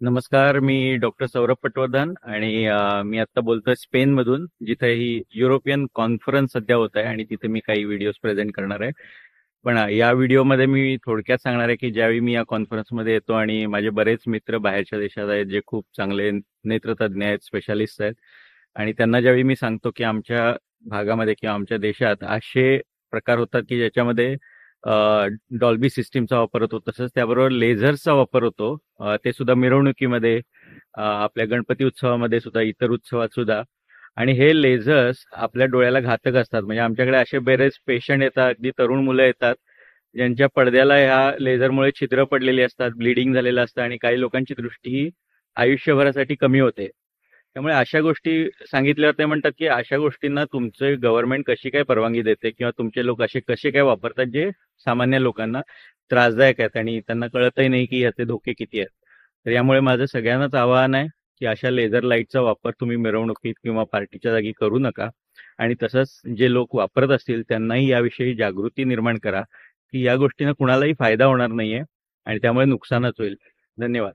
नमस्कार, मी डॉक्टर सौरभ पटवर्धन आणि मी आता बोलतोय स्पेनमधून, जिथे ही युरोपियन कॉन्फरन्स सध्या होत आहे आणि तिथे मी काही व्हिडिओज प्रेझेंट करणार आहे. पण या व्हिडिओमध्ये मी थोडक्यात सांगणार आहे की ज्यावेळी मी या कॉन्फरन्समध्ये येतो आणि माझे बरेच मित्र बाहेरच्या देशात आहेत जे खूप चांगले नेत्रतज्ञ आहेत, स्पेशालिस्ट आहेत, आणि त्यांना ज्यावेळी मी सांगतो की आमच्या भागामध्ये किंवा आमच्या देशात असे प्रकार होतात की ज्याच्यामध्ये डॉल्बी सिस्टीमचा वापर होतो, तसंच त्याबरोबर लेझर्सचा वापर होतो, ते सुद्धा मिरवणुकीमध्ये, आपल्या गणपती उत्सवामध्ये सुद्धा, इतर उत्सवात सुद्धा. आणि हे लेझर्स आपल्या डोळ्याला घातक असतात. म्हणजे आमच्याकडे असे बरेच पेशंट येतात, अगदी तरुण मुलं येतात, ज्यांच्या पडद्याला ह्या लेझरमुळे छिद्र पडलेली असतात, ब्लिडिंग झालेलं असतं आणि काही लोकांची दृष्टी ही आयुष्यभरासाठी कमी होते. त्यामुळे अशा गोष्टी सांगितल्यावर ते म्हणतात की अशा गोष्टींना तुमचे गव्हर्नमेंट कशी काय परवानगी देते किंवा तुमचे लोक असे कसे काय वापरतात जे सामान्य लोकांना त्रासदायक आहेत आणि त्यांना कळतही नाही की याचे धोके किती आहेत. तर यामुळे माझं सगळ्यांनाच आवाहन आहे की अशा लेझर लाईटचा वापर तुम्ही मिरवणुकीत किंवा पार्टीच्या जागी करू नका. आणि तसंच जे लोक वापरत असतील त्यांनाही याविषयी जागृती निर्माण करा की या गोष्टीनं कुणालाही फायदा होणार नाहीये आणि त्यामुळे नुकसानच होईल. धन्यवाद.